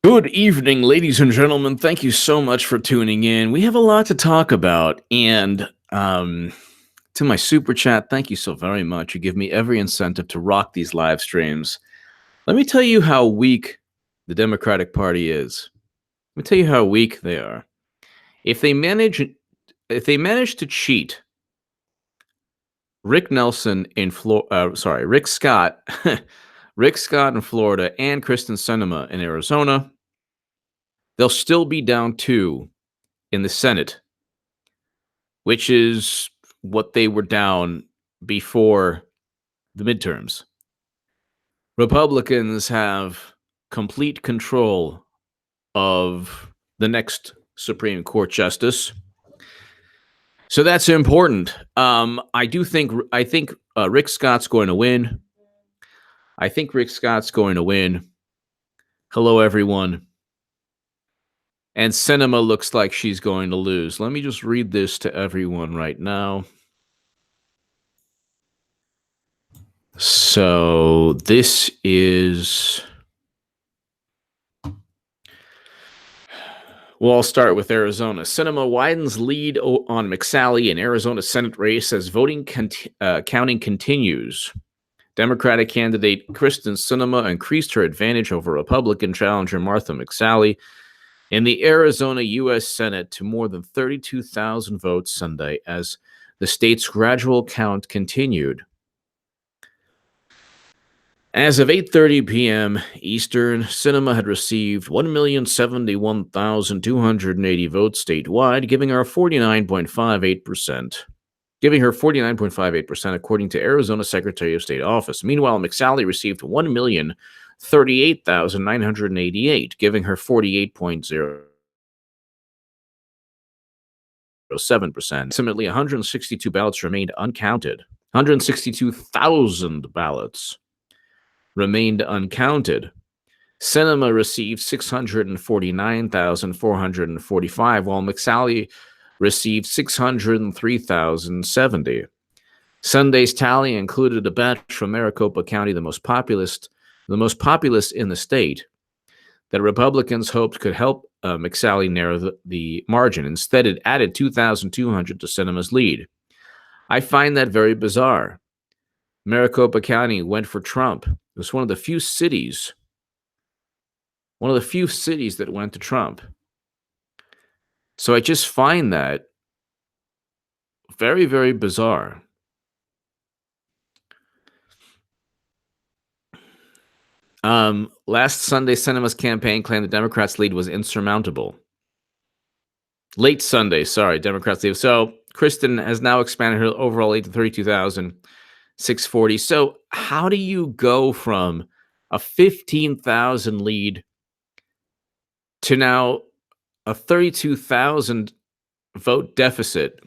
Good evening, ladies and gentlemen. Thank you so much for tuning in. We have a lot to talk about. And to my super chat, thank you so very much. You give me every incentive to rock these live streams. Let me tell you how weak the Democratic Party is. Let me tell you how weak they are. If they manage to cheat Rick Nelson in Rick Scott, Rick Scott in Florida, and Kristen Sinema in Arizona, they'll still be down two in the Senate, which is what they were down before the midterms. Republicans have complete control of the next Supreme Court justice. So that's important. I think Rick Scott's going to win. I think Rick Scott's going to win. Hello, everyone. And Sinema looks like she's going to lose. Let me just read this to everyone right now. So this is... Well, I'll start with Arizona. Sinema widens lead on McSally in Arizona Senate race as voting counting continues. Democratic candidate Kristen Sinema increased her advantage over Republican challenger Martha McSally in the Arizona U.S. Senate to more than 32,000 votes Sunday as the state's gradual count continued. As of 8:30 p.m. Eastern, Sinema had received 1,071,280 votes statewide, giving her 49.58%, according to Arizona Secretary of State office. Meanwhile, McSally received 1,038,988, giving her 48.07%. Similarly, 162 ballots remained uncounted. 162,000 ballots remained uncounted. Sinema received 649,445, while McSally received 603,070. Sunday's tally included a batch from Maricopa County, the most populous in the state, that Republicans hoped could help McSally narrow the margin. Instead, it added 2,200 to Sinema's lead. I find that very bizarre. Maricopa County went for Trump. It was one of the few cities that went to Trump. So I just find that very, very bizarre. Last Sunday, Sinema's campaign claimed the Democrats' lead was insurmountable. Late Sunday, Democrats' lead. So Kristen has now expanded her overall lead to 32,640. So how do you go from a 15,000 lead to now a 32,000 vote deficit?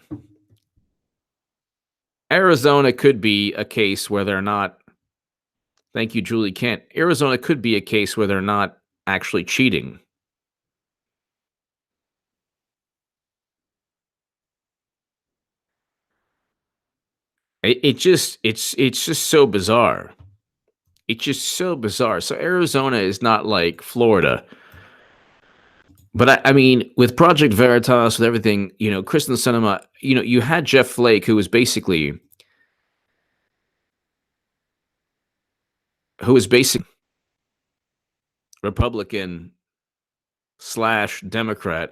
Arizona could be a case where they're not. Thank you, Julie Kent. Arizona could be a case where they're not actually cheating. It's just so bizarre. It's just so bizarre. So Arizona is not like Florida. But I mean, with Project Veritas, with everything, Kristen Sinema, you had Jeff Flake, who was basically Republican / Democrat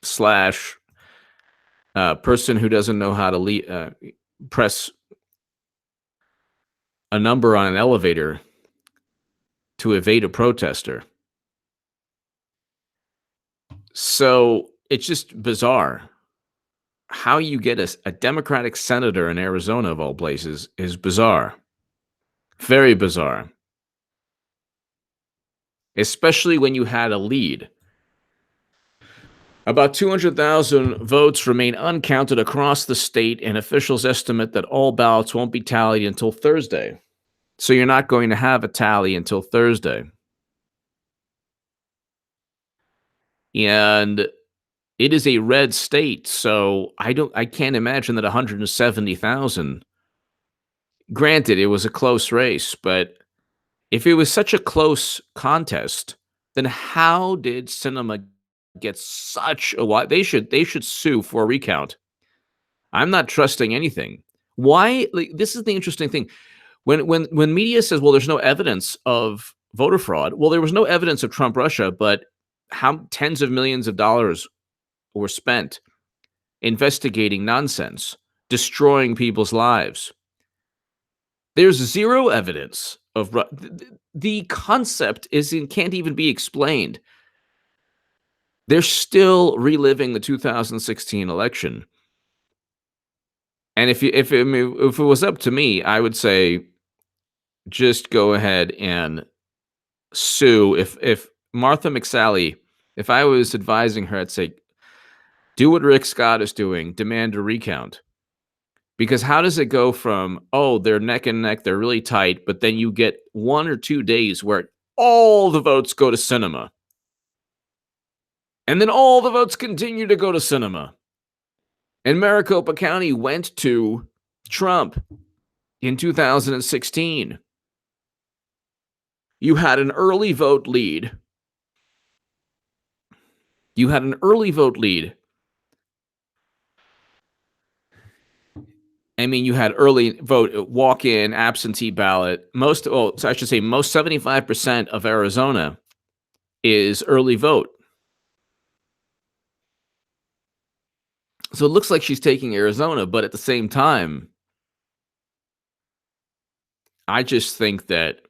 / person who doesn't know how to press a number on an elevator to evade a protester. So it's just bizarre. How you get a Democratic senator in Arizona, of all places, is bizarre. Very bizarre. Especially when you had a lead. About 200,000 votes remain uncounted across the state, and officials estimate that all ballots won't be tallied until Thursday. So you're not going to have a tally until Thursday. And it is a red state, so I can't imagine that 170,000. Granted, it was a close race, but if it was such a close contest, then how did Sinema get such a wide? They should sue for a recount. I'm not trusting anything. Why? Like, this is the interesting thing. When media says, well, there's no evidence of voter fraud. Well, there was no evidence of Trump Russia, but how tens of millions of dollars were spent investigating nonsense, destroying people's lives. There's zero evidence of the concept can't even be explained. They're still reliving the 2016 election. And if it was up to me, I would say just go ahead and sue. If Martha McSally, if I was advising her, I'd say do what Rick Scott is doing, demand a recount. Because how does it go from, oh, they're neck and neck, they're really tight, but then you get 1 or 2 days where all the votes go to Sinema. And then all the votes continue to go to Sinema. And Maricopa County went to Trump in 2016. You had an early vote lead. I mean, you had early vote, walk-in, absentee ballot. Most 75% of Arizona is early vote. So it looks like she's taking Arizona, but at the same time, I just think that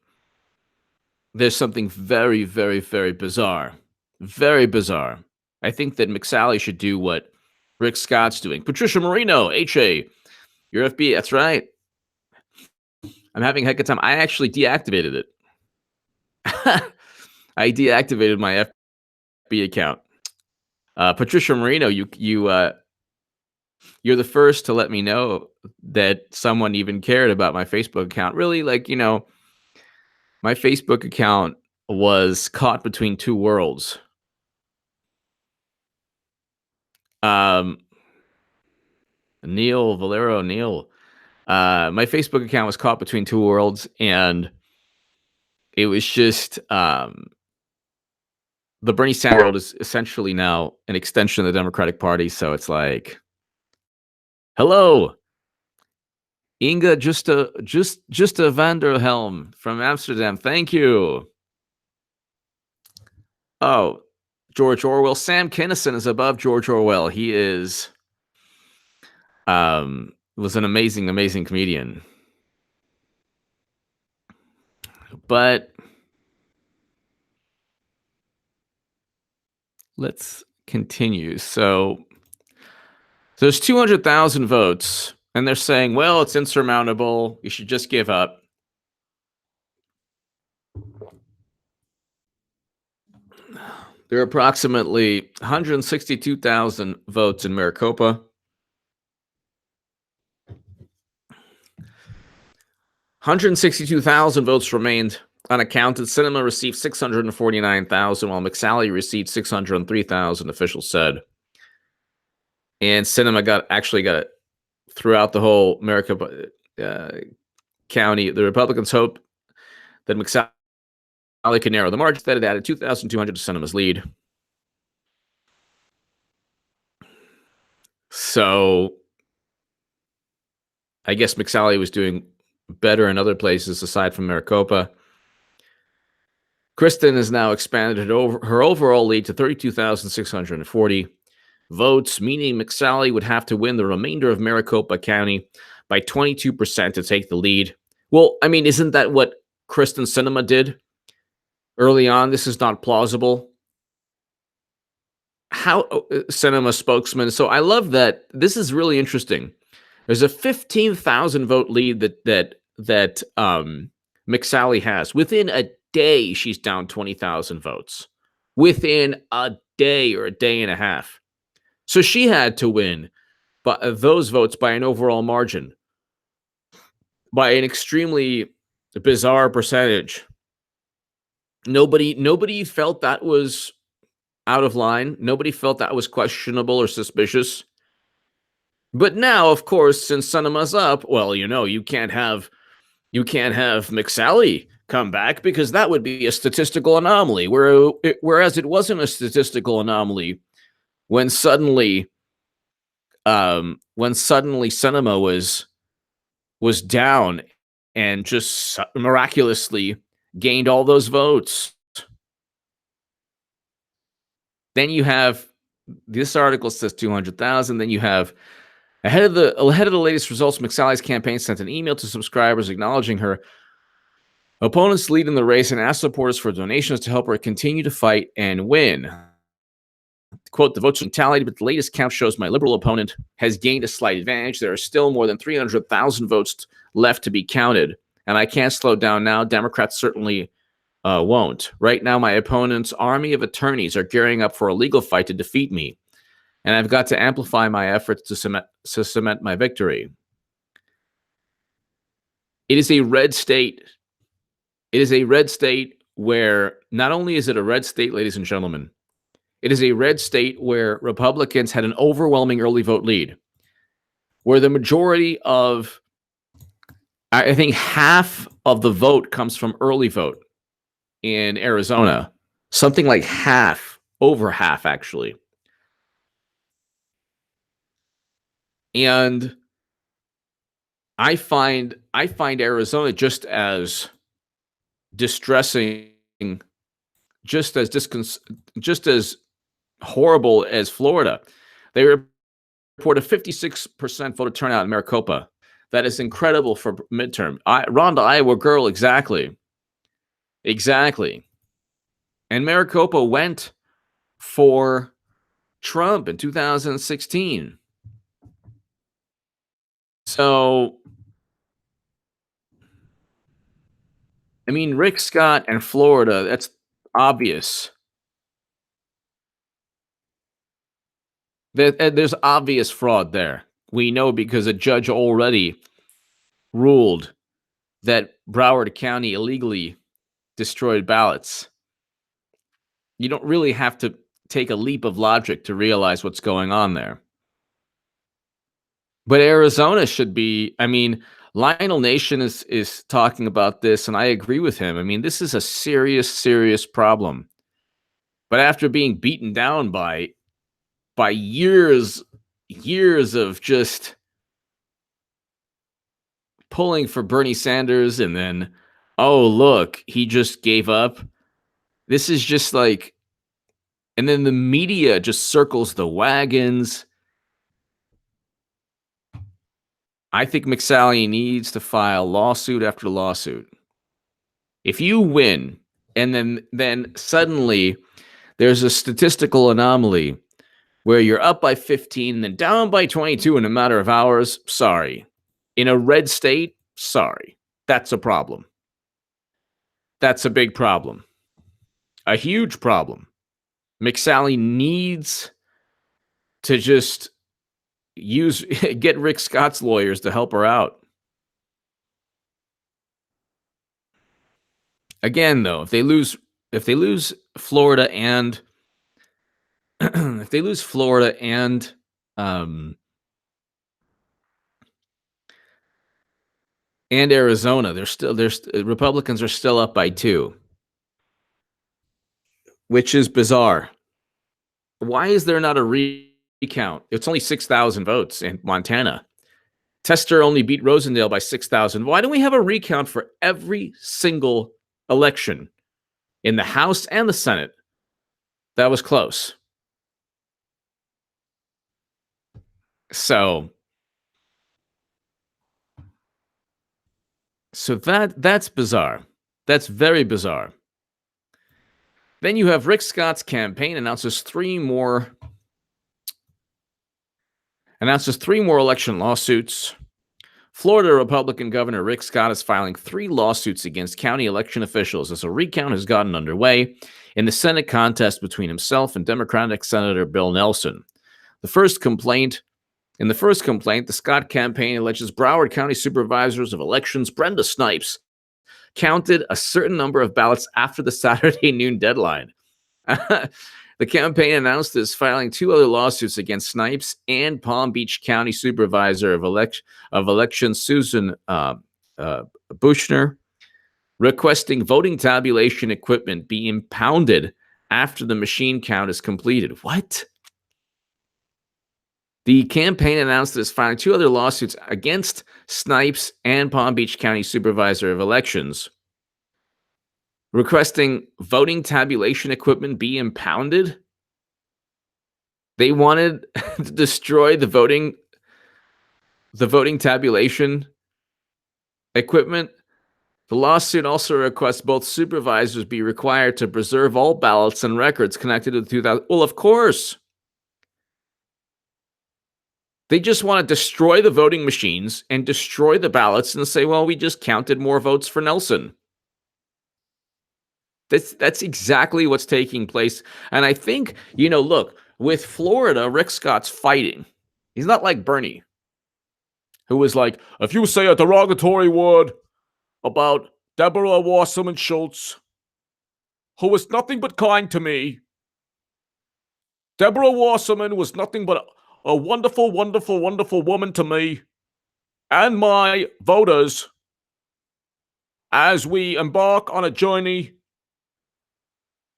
there's something very, very, very bizarre. Very bizarre. I think that McSally should do what Rick Scott's doing. Patricia Marino, HA, your FB, that's right. I'm having a heck of a time. I actually deactivated it. I deactivated my FB account. Patricia Marino, you're the first to let me know that someone even cared about my Facebook account. Really, my Facebook account was caught between two worlds. Neil, Valero, Neil. My Facebook account was caught between two worlds, and it was just the Bernie Sanders world is essentially now an extension of the Democratic Party. So it's like, hello, Inga Justa Vanderhelm from Amsterdam. Thank you. Oh, George Orwell. Sam Kinison is above George Orwell. He was an amazing, amazing comedian. But let's continue. So there's 200,000 votes, and they're saying, well, it's insurmountable. You should just give up. There are approximately 162,000 votes in Maricopa. 162,000 votes remained unaccounted. Sinema received 649,000, while McSally received 603,000, officials said. And Sinema got it throughout the whole Maricopa County. The Republicans hope that McSally could narrow the margin. That it added 2,200 to Sinema's lead. So I guess McSally was doing better in other places aside from Maricopa. Kristen has now expanded her overall lead to 32,640 votes, meaning McSally would have to win the remainder of Maricopa County by 22% to take the lead. Well, I mean, isn't that what Kristen Sinema did early on? This is not plausible. How Sinema spokesman. So I love that. This is really interesting. There's a 15,000 vote lead that McSally has. Within a day, she's down 20,000 votes. Within a day or a day and a half. So she had to win those votes by an overall margin, by an extremely bizarre percentage. Nobody felt that was out of line. Nobody felt that was questionable or suspicious. But now, of course, since Sinema's up, well, you can't have McSally come back because that would be a statistical anomaly. Whereas it wasn't a statistical anomaly when suddenly Sinema was down and just miraculously gained all those votes. Then you have this article says 200,000. Then you have ahead of the latest results, McSally's campaign sent an email to subscribers acknowledging her opponent's lead in the race and asked supporters for donations to help her continue to fight and win. Quote, the votes are tallied, but the latest count shows my liberal opponent has gained a slight advantage. There are still more than 300,000 votes left to be counted, and I can't slow down now. Democrats certainly won't. Right now, my opponent's army of attorneys are gearing up for a legal fight to defeat me, and I've got to amplify my efforts to cement my victory. It is a red state. It is a red state where not only is it a red state, ladies and gentlemen, it is a red state where Republicans had an overwhelming early vote lead, where the majority of, I think half of the vote comes from early vote in Arizona, something like half, over half actually. And I find Arizona just as distressing, just as horrible as Florida. They report a 56% voter turnout in Maricopa. That is incredible for midterm. Rhonda, Iowa girl, exactly. And Maricopa went for Trump in 2016. So, I mean, Rick Scott and Florida, that's obvious. There's obvious fraud there. We know because a judge already ruled that Broward County illegally destroyed ballots. You don't really have to take a leap of logic to realize what's going on there. But Arizona should be, I mean, Lionel Nation is talking about this, and I agree with him. I mean, this is a serious, serious problem. But after being beaten down by years of just pulling for Bernie Sanders, and then, oh, look, he just gave up. This is just like, and then the media just circles the wagons. I think McSally needs to file lawsuit after lawsuit. If you win, and then suddenly there's a statistical anomaly where you're up by 15 and then down by 22 in a matter of hours, sorry. In a red state, sorry. That's a problem. That's a big problem. A huge problem. McSally needs to just get Rick Scott's lawyers to help her out. Again, though, if they lose Florida and if they lose Florida and Arizona, Republicans are still up by 2, which is bizarre. Why is there not a recount? It's only 6,000 votes in Montana. Tester only beat Rosendale by 6,000. Why don't we have a recount for every single election in the House and the Senate? That was close. So that's bizarre. That's very bizarre. Then you have Rick Scott's campaign announces three more election lawsuits. Florida Republican Governor Rick Scott is filing 3 lawsuits against county election officials as a recount has gotten underway in the Senate contest between himself and Democratic Senator Bill Nelson. In the first complaint, the Scott campaign alleges Broward County Supervisors of Elections Brenda Snipes counted a certain number of ballots after the Saturday noon deadline. The campaign announced this, filing 2 other lawsuits against Snipes and Palm Beach County Supervisor of Elections Susan Buchner. requesting voting tabulation equipment be impounded after the machine count is completed. What? The campaign announced that it's filing 2 other lawsuits against Snipes and Palm Beach County Supervisor of Elections, requesting voting tabulation equipment be impounded. They wanted to destroy the voting tabulation equipment. The lawsuit also requests both supervisors be required to preserve all ballots and records connected to the 2000. Well, of course. They just want to destroy the voting machines and destroy the ballots and say, well, we just counted more votes for Nelson. That's exactly what's taking place. And I think, look, with Florida, Rick Scott's fighting. He's not like Bernie, who was like, if you say a derogatory word about Deborah Wasserman Schultz, who was nothing but kind to me, Deborah Wasserman was nothing but a wonderful, wonderful, wonderful woman to me and my voters as we embark on a journey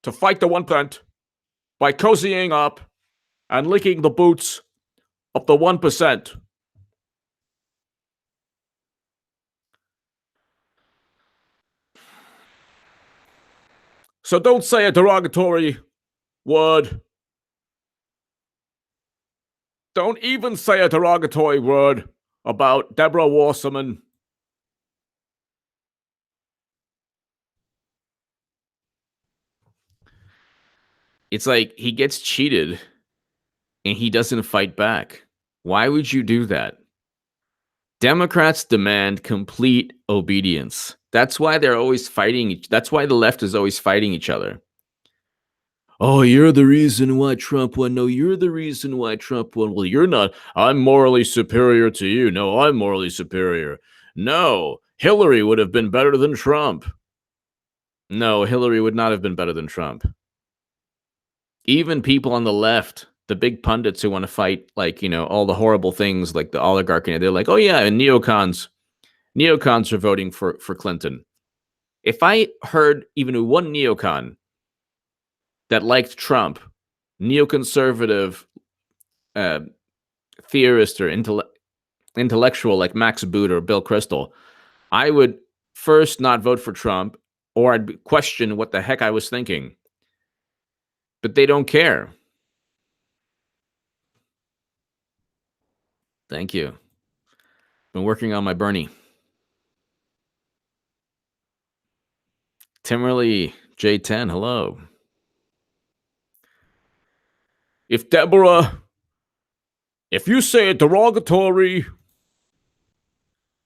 to fight the 1% by cozying up and licking the boots of the 1%. So don't say a derogatory word. Don't even say a derogatory word about Deborah Wasserman. It's like he gets cheated and he doesn't fight back. Why would you do that? Democrats demand complete obedience. That's why they're always fighting. That's why the left is always fighting each other. Oh, you're the reason why Trump won. No, you're the reason why Trump won. Well, you're not. I'm morally superior to you. No, I'm morally superior. No, Hillary would have been better than Trump. No, Hillary would not have been better than Trump. Even people on the left, the big pundits who want to fight, like, all the horrible things like the oligarchy, they're like, oh, yeah, and neocons are voting for Clinton. If I heard even one neocon that liked Trump, neoconservative theorist or intellectual like Max Boot or Bill Kristol, I would first not vote for Trump, or I'd question what the heck I was thinking. But they don't care. Thank you. Been working on my Bernie. Timberly J10, hello. If you say a derogatory,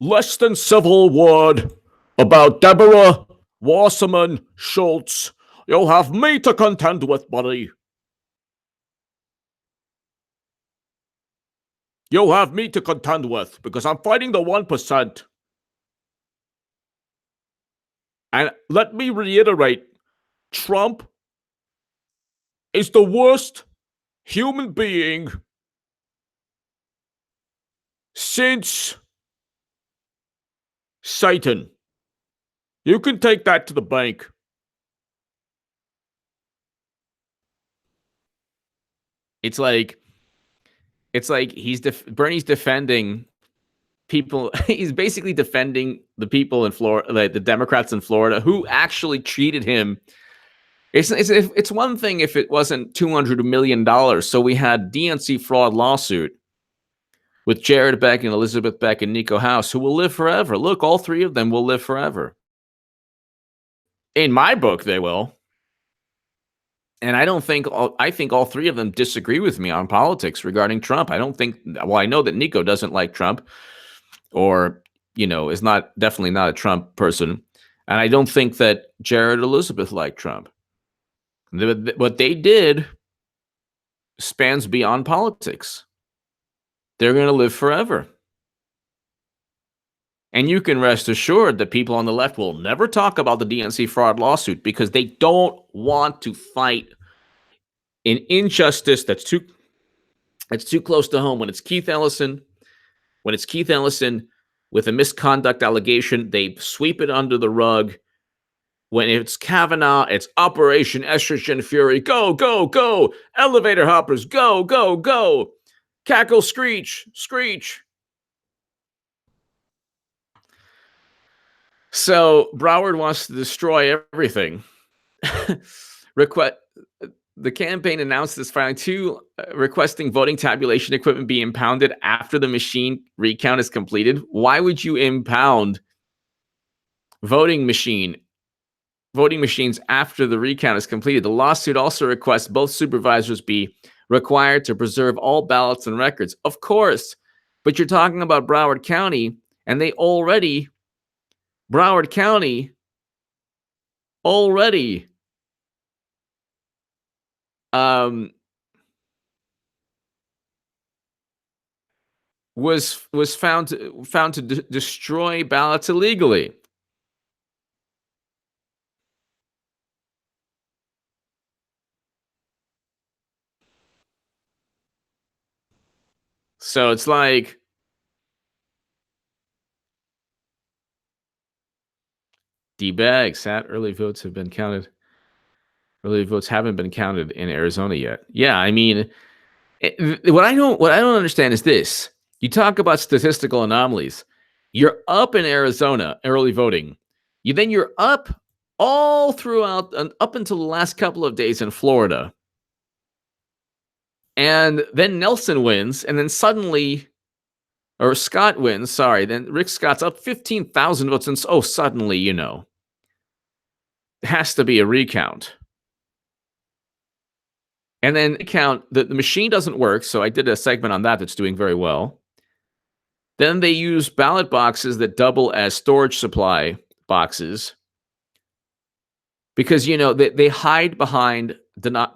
less than civil word about Deborah Wasserman Schultz, you'll have me to contend with, buddy. You'll have me to contend with because I'm fighting the 1%. And let me reiterate, Trump is the worst human being since Satan. You can take that to the bank. It's like Bernie's defending people. He's basically defending the people in Florida, like the Democrats in Florida, who actually treated him. It's one thing if it wasn't $200 million. So we had DNC fraud lawsuit with Jared Beck and Elizabeth Beck and Nico House, who will live forever. Look, all three of them will live forever. In my book, they will. And I think all three of them disagree with me on politics regarding Trump. I know that Nico doesn't like Trump, or, is definitely not a Trump person. And I don't think that Jared or Elizabeth like Trump. What they did spans beyond politics. They're going to live forever. And you can rest assured that people on the left will never talk about the DNC fraud lawsuit because they don't want to fight an injustice that's too close to home. When it's Keith Ellison with a misconduct allegation, they sweep it under the rug When it's Kavanaugh, it's Operation Estrogen Fury. Go, go, go. Elevator hoppers. Go, go, go. Cackle, screech, screech. So Broward wants to destroy everything. Request the campaign announced this filing too, requesting voting tabulation equipment be impounded after the machine recount is completed. Why would you impound voting machines after the recount is completed? The lawsuit also requests both supervisors be required to preserve all ballots and records. Of course, but you're talking about Broward County, and Broward County already was found to destroy ballots illegally. So it's like D-bag, sat early votes have been counted. Early votes haven't been counted in Arizona yet. Yeah, I mean, what I don't understand is this. You talk about statistical anomalies. You're up in Arizona early voting. You're up all throughout up until the last couple of days in Florida. And then Nelson wins, and then suddenly, or Scott wins, sorry, then Rick Scott's up 15,000 votes, and suddenly, it has to be a recount. And then recount, the machine doesn't work, so I did a segment on that that's doing very well. Then they use ballot boxes that double as storage supply boxes because, they hide behind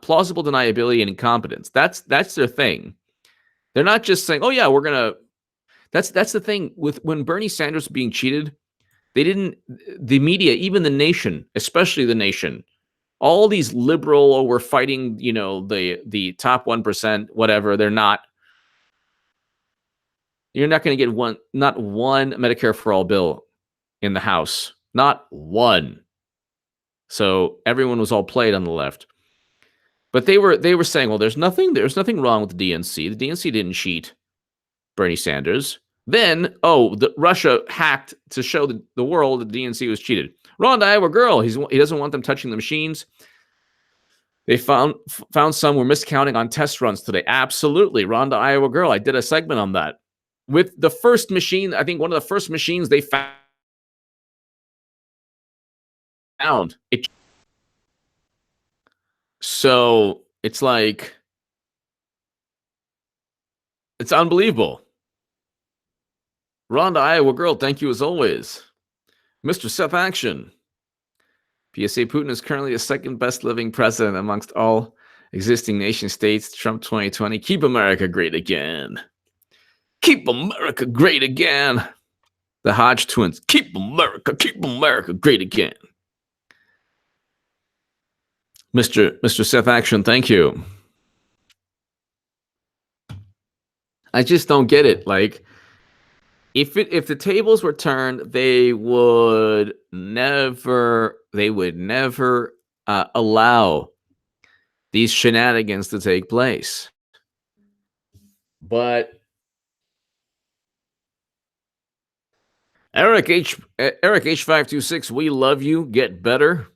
plausible deniability and incompetence. That's their thing. They're not just saying, oh, yeah, we're going to. That's the thing with when Bernie Sanders was being cheated. The media, even the nation, especially the nation, all these liberal, we're fighting, the top 1%, whatever. They're not. You're not going to get not one Medicare for all bill in the House, not one. So everyone was all played on the left, but they were saying, well, there's nothing wrong with the DNC. The DNC didn't cheat Bernie Sanders. Then, Russia hacked to show the world that the DNC was cheated. Ron, Iowa girl, he doesn't want them touching the machines. They found some were miscounting on test runs today. Absolutely, Ron, Iowa girl. I did a segment on that. With the first machine, I think one of the first machines they found it. So it's like, it's unbelievable. Rhonda, Iowa girl, thank you as always. Mr. Seth Action. PSA Putin is currently the second best living president amongst all existing nation states. Trump 2020. Keep America great again. Keep America great again. The Hodge twins. Keep America great again. Mr. Seth Action, thank you. I just don't get it. Like, if the tables were turned, they would never allow these shenanigans to take place. But Eric H526, we love you. Get better.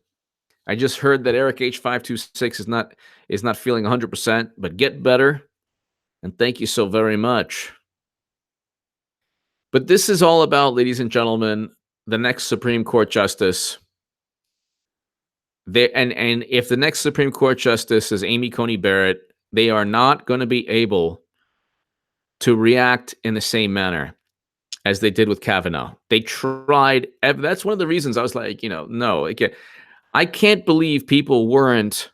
I just heard that Eric H526 is not feeling 100%, but get better. And thank you so very much. But this is all about, ladies and gentlemen, the next Supreme Court justice. And if the next Supreme Court justice is Amy Coney Barrett, they are not going to be able to react in the same manner as they did with Kavanaugh. They tried. That's one of the reasons I was like, no, I can't believe people weren't.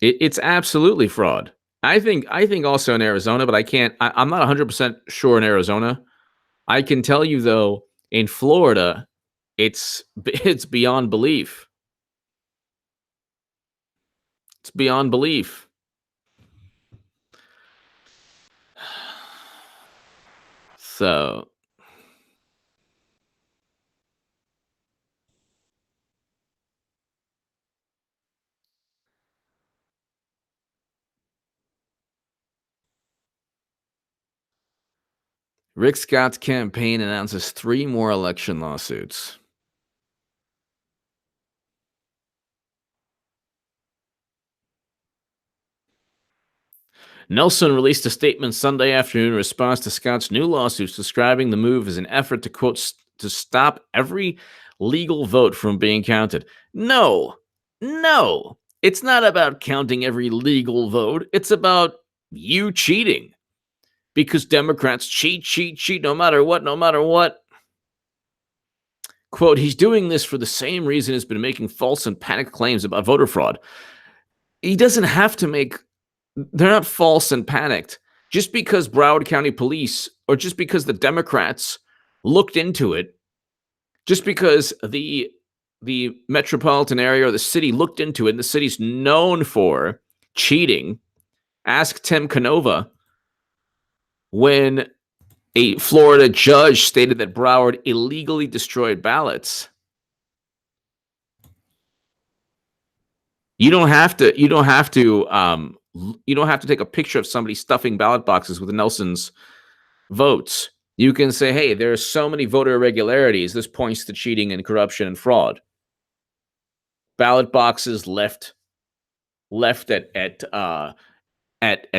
It's absolutely fraud. I think also in Arizona, but I'm not 100% sure in Arizona. I can tell you though, in Florida, it's beyond belief. It's beyond belief. So Rick Scott's campaign announces 3 more election lawsuits. Nelson released a statement Sunday afternoon in response to Scott's new lawsuits, describing the move as an effort to, quote, to stop every legal vote from being counted. No, it's not about counting every legal vote. It's about you cheating, because Democrats cheat, no matter what. Quote, he's doing this for the same reason he's been making false and panicked claims about voter fraud. He doesn't have to make, they're not false and panicked. Just because Broward County Police, or just because the Democrats looked into it, just because the metropolitan area or the city looked into it, and the city's known for cheating. Ask Tim Canova when a Florida judge stated that Broward illegally destroyed ballots. You don't have to take a picture of somebody stuffing ballot boxes with Nelson's votes. You can say, hey, there are so many voter irregularities. This points to cheating and corruption and fraud. Ballot boxes left at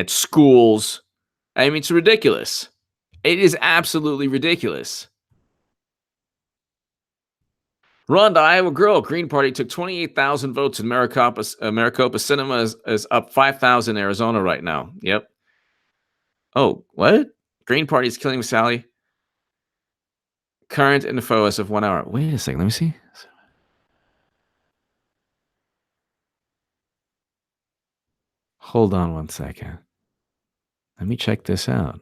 schools. I mean, it's ridiculous. It is absolutely ridiculous. Rhonda, Iowa girl, Green Party took 28,000 votes in Maricopa. Sinema is up 5,000 in Arizona right now. Yep. Oh, what? Green Party is killing Sally. Current info as of 1 hour. Wait a second. Let me see. Hold on 1 second. Let me check this out.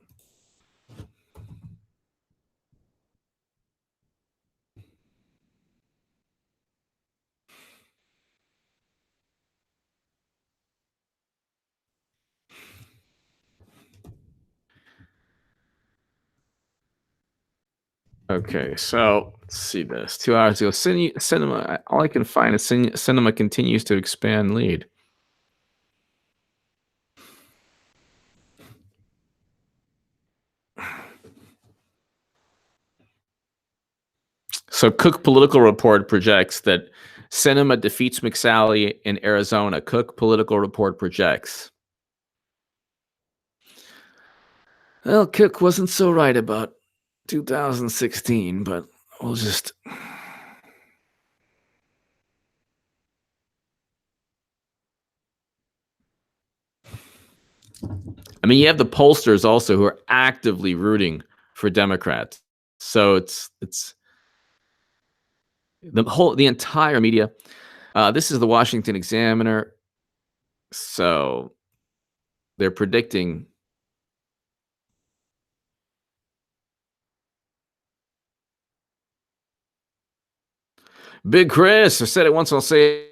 Okay, so let's see this. 2 hours ago, Sinema. All I can find is Sinema continues to expand lead. So Cook Political Report projects that Sinema defeats McSally in Arizona. Cook Political Report projects. Well, Cook wasn't so right about 2016, but we'll just... I mean, you have the pollsters also who are actively rooting for Democrats. So it's the entire media. This is the Washington Examiner. So they're predicting. Big Chris, I said it once, I'll say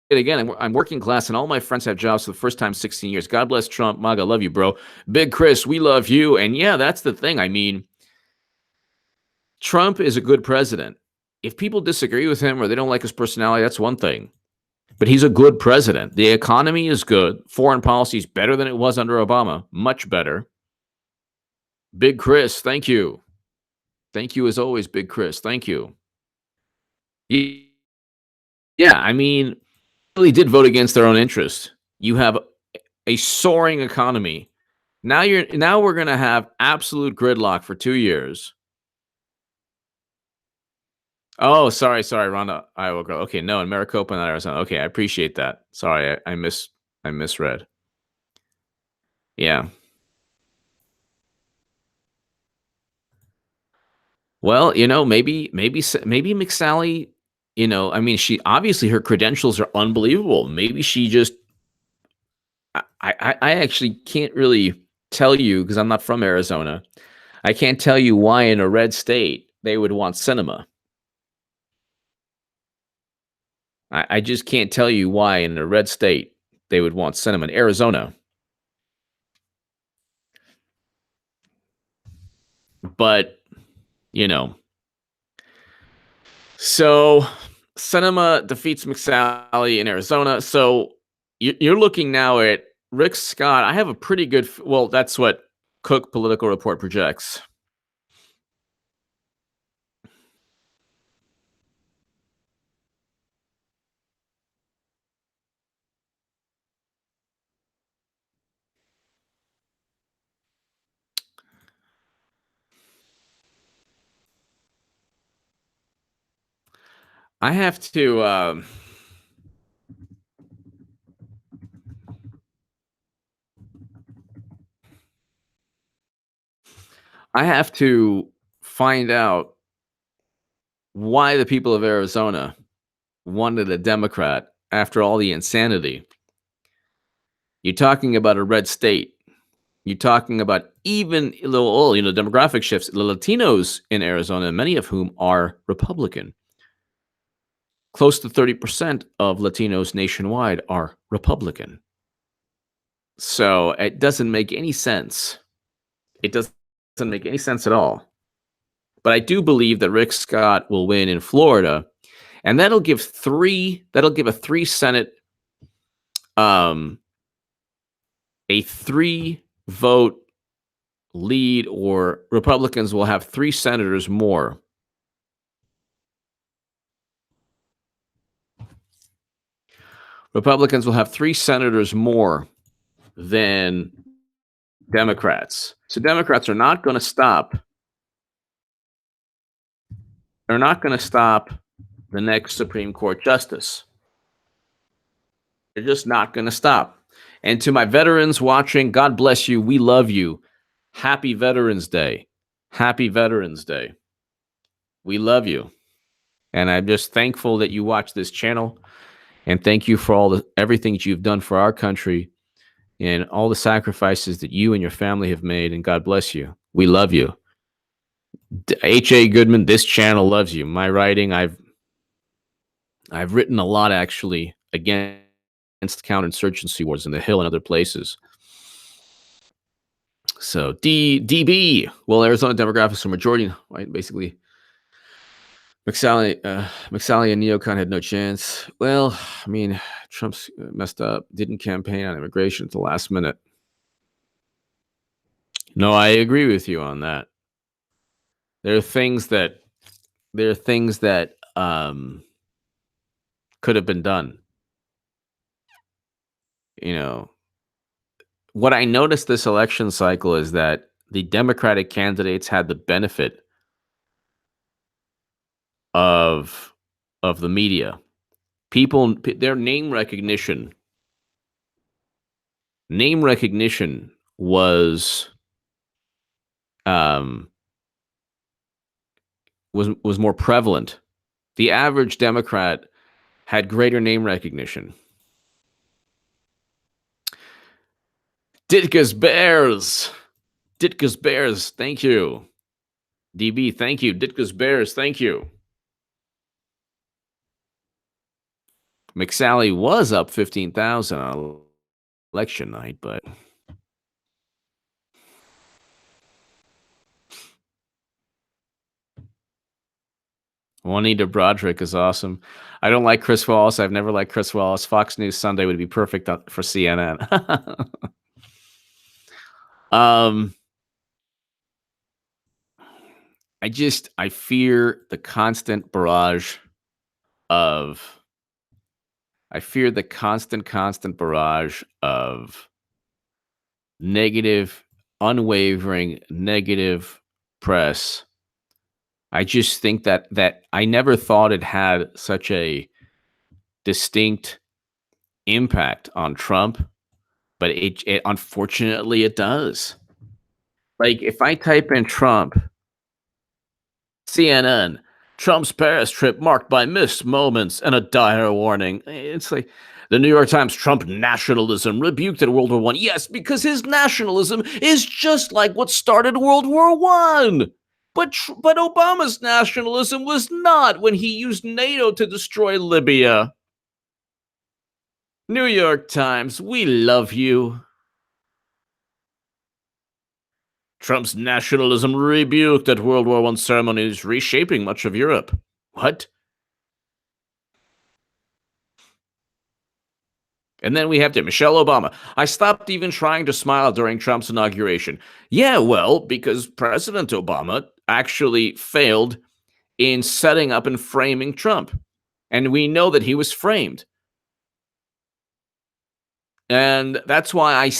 it again. I'm working class, and all my friends have jobs for the first time in 16 years. God bless Trump. MAGA, love you, bro. Big Chris, we love you. And yeah, that's the thing. I mean, Trump is a good president. If people disagree with him or they don't like his personality, that's one thing. But he's a good president. The economy is good. Foreign policy is better than it was under Obama. Much better. Big Chris, thank you. Thank you as always, Big Chris. Thank you. Yeah, I mean, really did vote against their own interest. You have a soaring economy. Now we're going to have absolute gridlock for 2 years. Oh, sorry, Rhonda, Iowa girl. Okay, no, in Maricopa, not Arizona. Okay, I appreciate that. Sorry, I misread. Yeah. Well, maybe McSally, I mean, she obviously, her credentials are unbelievable. Maybe she just, I actually can't really tell you because I'm not from Arizona. I can't tell you why in a red state they would want Sinema. I just can't tell you why in a red state they would want Sinema. In Arizona. But, so Sinema defeats McSally in Arizona. So you're looking now at Rick Scott. I have a pretty good, well, that's what Cook Political Report projects. I have to. I have to find out why the people of Arizona wanted a Democrat after all the insanity. You're talking about a red state. You're talking about even a little, demographic shifts. The Latinos in Arizona, many of whom are Republican. Close to 30% of Latinos nationwide are Republican. So it doesn't make any sense. It doesn't make any sense at all. But I do believe that Rick Scott will win in Florida, and that'll give a 3 Senate, a 3 vote lead, or Republicans will have 3 senators more. Republicans will have 3 senators more than Democrats. So Democrats are not going to stop. They're not going to stop the next Supreme Court justice. They're just not going to stop. And to my veterans watching, God bless you. We love you. Happy Veterans Day. Happy Veterans Day. We love you. And I'm just thankful that you watch this channel. And thank you for everything that you've done for our country and all the sacrifices that you and your family have made. And God bless you. We love you. H.A. Goodman, this channel loves you. My writing, I've written a lot actually against counterinsurgency wars in the Hill and other places. So DB, well, Arizona demographics are majority white, basically. McSally and neocon had no chance. Well, I mean, Trump's messed up. Didn't campaign on immigration at the last minute. No, I agree with you on that. There are things that could have been done. You know, what I noticed this election cycle is that the Democratic candidates had the benefit of the media. People, their name recognition was more prevalent. The average Democrat had greater name recognition. Ditka's Bears, thank you. DB, thank you. Ditka's Bears, thank you. McSally was up 15,000 on election night, but Juanita Broderick is awesome. I don't like Chris Wallace. I've never liked Chris Wallace. Fox News Sunday would be perfect for CNN. I fear the constant barrage of negative, unwavering negative press. I just think that I never thought it had such a distinct impact on Trump, but it unfortunately it does. Like if I type in Trump, CNN, Trump's Paris trip marked by missed moments and a dire warning. It's like the New York Times, Trump nationalism rebuked at World War I. Yes, because his nationalism is just like what started World War I. But Obama's nationalism was not when he used NATO to destroy Libya. New York Times, we love you. Trump's nationalism rebuked at World War I ceremonies, reshaping much of Europe. What? And then we have Michelle Obama. I stopped even trying to smile during Trump's inauguration. Yeah, well, because President Obama actually failed in setting up and framing Trump. And we know that he was framed. And that's why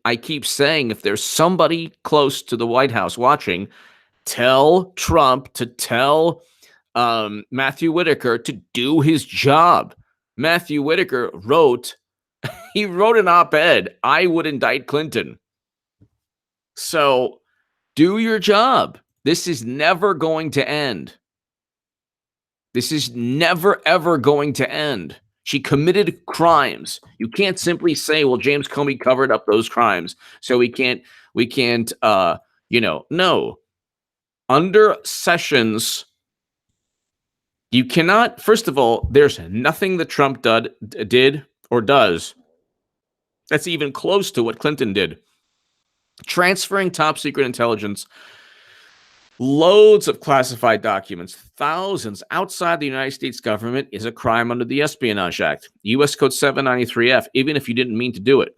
I keep saying, if there's somebody close to the White House watching, tell Trump to tell Matthew Whitaker to do his job. Matthew Whitaker wrote an op-ed, I would indict Clinton. So do your job. This is never going to end. This is never, ever going to end. She committed crimes. You can't simply say, well, James Comey covered up those crimes, so we can't, no. Under Sessions, you cannot, first of all, there's nothing that Trump did or does that's even close to what Clinton did. Transferring top secret intelligence, loads of classified documents, thousands outside the United States government is a crime under the Espionage Act, U.S. Code 793F, even if you didn't mean to do it.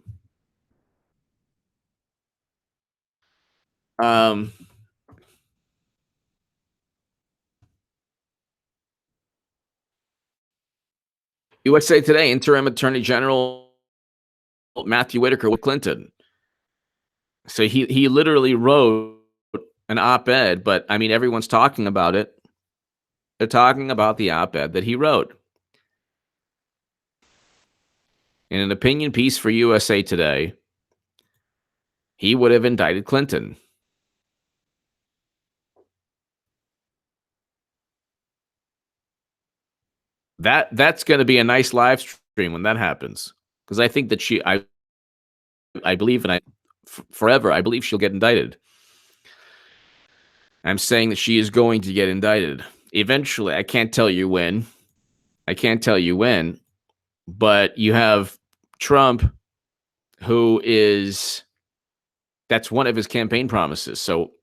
USA Today, Interim Attorney General Matthew Whitaker with Clinton. So he literally wrote an op-ed, but I mean, everyone's talking about it. They're talking about the op-ed that he wrote. In an opinion piece for USA Today, he would have indicted Clinton. That's going to be a nice live stream when that happens, because I think that I believe, and forever, I believe she'll get indicted. I'm saying that she is going to get indicted eventually. I can't tell you when. But you have Trump, who is, that's one of his campaign promises. So,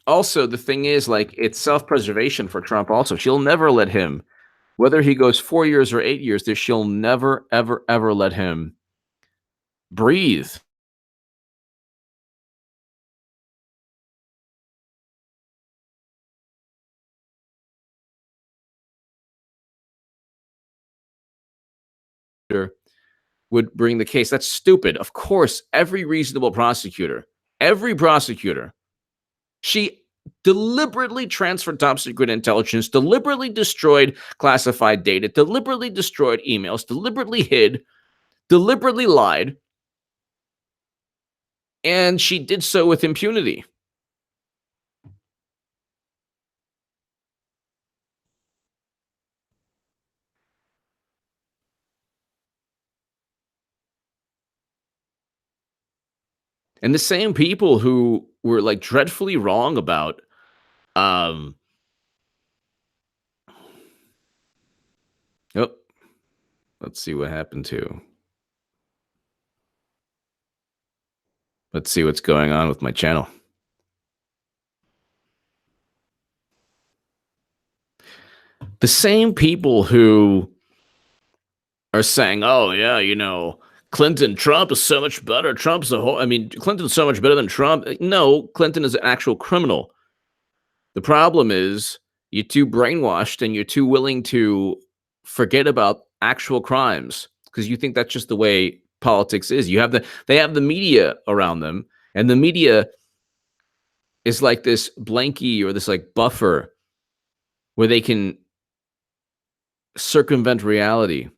also the thing is, like, it's self-preservation for Trump also. She'll never let him, whether he goes 4 years or 8 years, she'll never, ever, ever let him breathe. Would bring the case. That's stupid. Of course, every reasonable prosecutor, she deliberately transferred top secret intelligence, deliberately destroyed classified data, deliberately destroyed emails, deliberately hid, deliberately lied, and she did so with impunity. And the same people who were like dreadfully wrong about let's see what happened to. Let's see what's going on with my channel. The same people who are saying, oh, yeah, Clinton, Trump is so much better. Clinton's so much better than Trump. No, Clinton is an actual criminal. The problem is you're too brainwashed and you're too willing to forget about actual crimes because you think that's just the way politics is. They have the media around them, and the media is like this blankie or this like buffer where they can circumvent reality.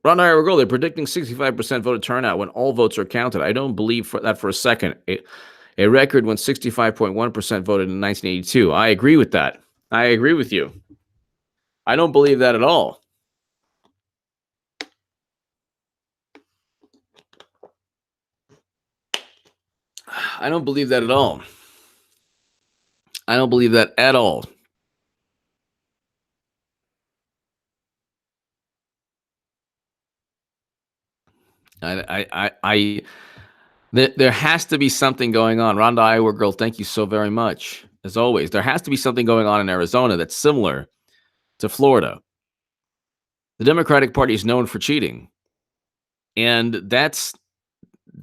Ron Irogo, they're predicting 65% voter turnout when all votes are counted. I don't believe that for a second. A record when 65.1% voted in 1982. I agree with that. I agree with you. I don't believe that at all. I don't believe that at all. I don't believe that at all. There has to be something going on. Rhonda, Iowa girl, thank you so very much. As always, there has to be something going on in Arizona that's similar to Florida. The Democratic Party is known for cheating. And that's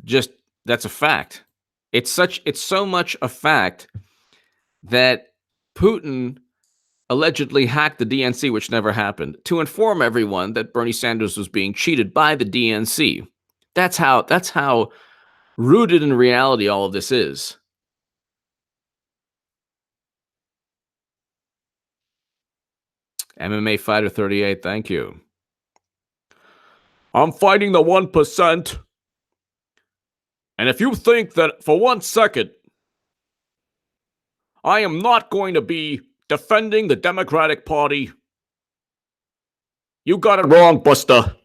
a fact. It's so much a fact that Putin allegedly hacked the DNC, which never happened, to inform everyone that Bernie Sanders was being cheated by the DNC. That's how rooted in reality all of this is. MMA Fighter 38, thank you. I'm fighting the 1%. And if you think that for 1 second I am not going to be defending the Democratic Party, you got it wrong, Buster.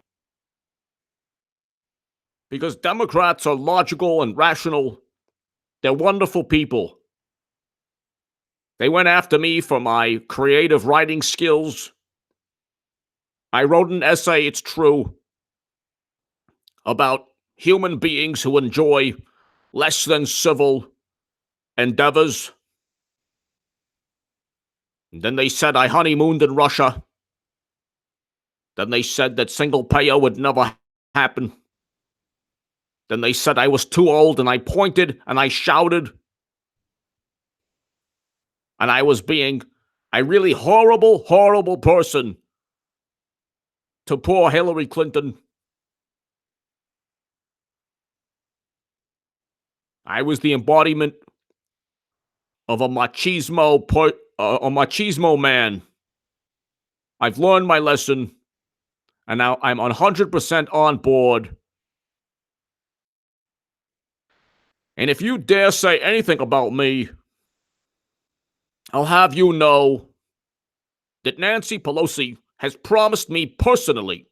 Because Democrats are logical and rational. They're wonderful people. They went after me for my creative writing skills. I wrote an essay, it's true, about human beings who enjoy less than civil endeavors. And then they said I honeymooned in Russia. Then they said that single payer would never happen. Then they said I was too old, and I pointed and I shouted. And I was being a really horrible, horrible person to poor Hillary Clinton. I was the embodiment of a machismo man. I've learned my lesson, and now I'm 100% on board. And if you dare say anything about me, I'll have you know that Nancy Pelosi has promised me personally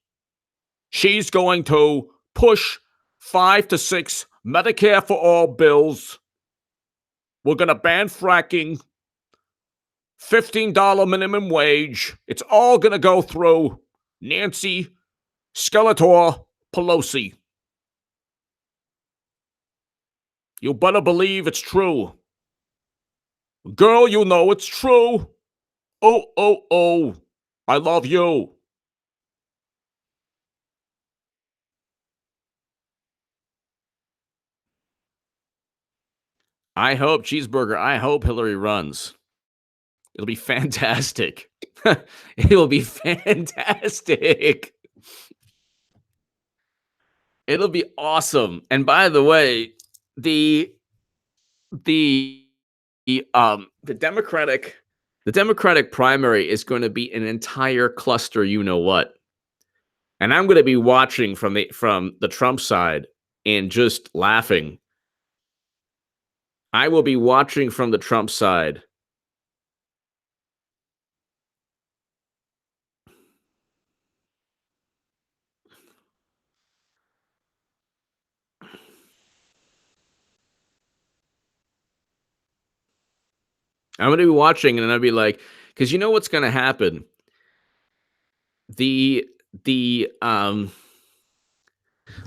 she's going to push 5 to 6 Medicare for all bills. We're going to ban fracking, $15 minimum wage. It's all going to go through Nancy Skeletor Pelosi. You better believe it's true. Girl, you know it's true. Oh, oh, oh. I love you. I hope, Cheeseburger, I hope Hillary runs. It'll be fantastic. It'll be fantastic. It'll be awesome. And by the way, the Democratic primary is going to be an entire cluster, you know what? And I'm going to be watching from the Trump side and just laughing. I will be watching from the Trump side. I'm going to be watching, and I'll be like, because you know what's going to happen? There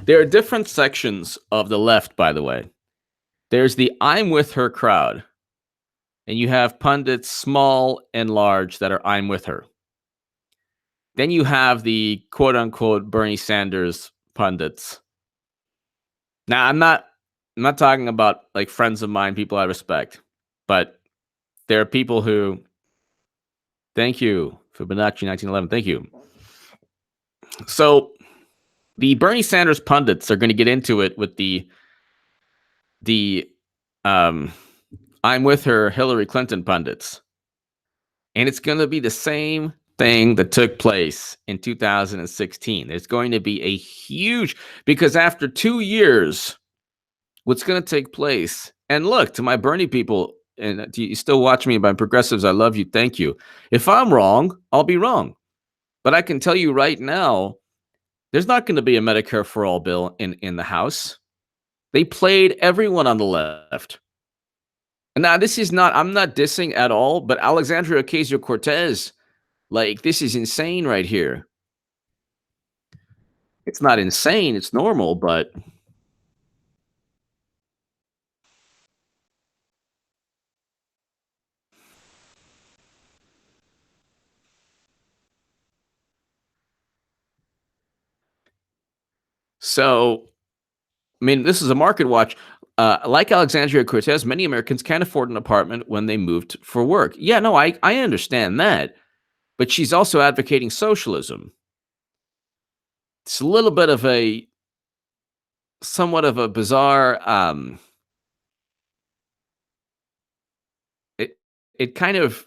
are different sections of the left, by the way. There's the I'm with her crowd, and you have pundits small and large that are I'm with her. Then you have the quote unquote Bernie Sanders pundits. Now, I'm not talking about like friends of mine, people I respect, but there are people who, thank you, Fibonacci 1911, thank you. So the Bernie Sanders pundits are going to get into it with the I'm with her Hillary Clinton pundits. And it's going to be the same thing that took place in 2016. There's going to be a huge, because after 2 years, what's going to take place, and look, to my Bernie people, and you still watch me, my progressives, I love you, thank you. If I'm wrong, I'll be wrong. But I can tell you right now, there's not going to be a Medicare for all bill in the House. They played everyone on the left. And now this is not, I'm not dissing at all, but Alexandria Ocasio-Cortez, like, this is insane right here. It's not insane, it's normal, but so, I mean, this is a market watch. Like Alexandria Cortez, many Americans can't afford an apartment when they moved for work. Yeah, no, I understand that. But she's also advocating socialism. It's a little bit of a somewhat of a bizarre it kind of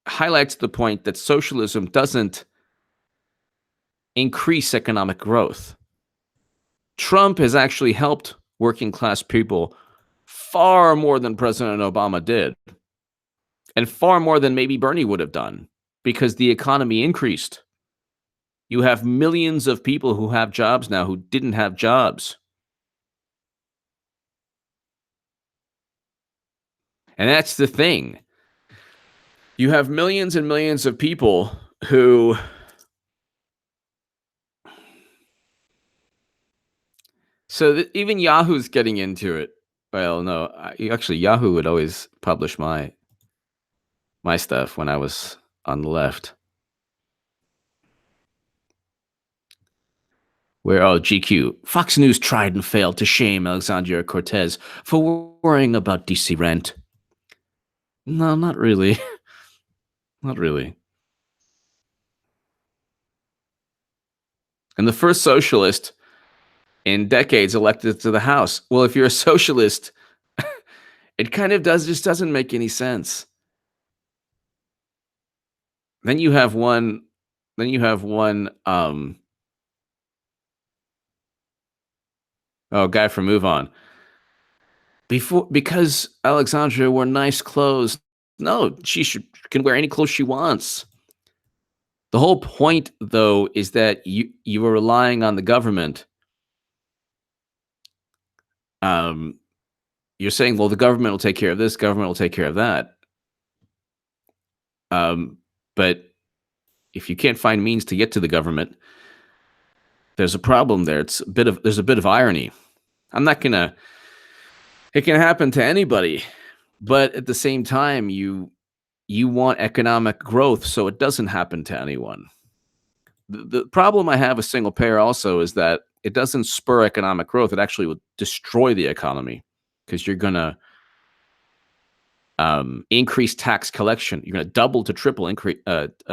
highlights the point that socialism doesn't increase economic growth. Trump has actually helped working class people far more than President Obama did, and far more than maybe Bernie would have done, because the economy increased. You have millions of people who have jobs now who didn't have jobs. And that's the thing. You have millions and millions of people who even Yahoo's getting into it. Well, no, actually Yahoo would always publish my stuff when I was on the left. GQ. Fox News tried and failed to shame Alexandria Cortez for worrying about DC rent. No, not really. Not really. And the first socialist in decades elected to the House. Well, if you're a socialist, it kind of just doesn't make any sense. Then you have one guy from Move On. Because Alexandria wore nice clothes. No, she can wear any clothes she wants. The whole point, though, is that you are relying on the government. You're saying, well, the government will take care of this, government will take care of that. But if you can't find means to get to the government, there's a problem there. There's a bit of irony. It can happen to anybody, but at the same time, you want economic growth so it doesn't happen to anyone. The problem I have with single payer also is that it doesn't spur economic growth. It actually would destroy the economy, because you're going to increase tax collection. You're going to double to triple increase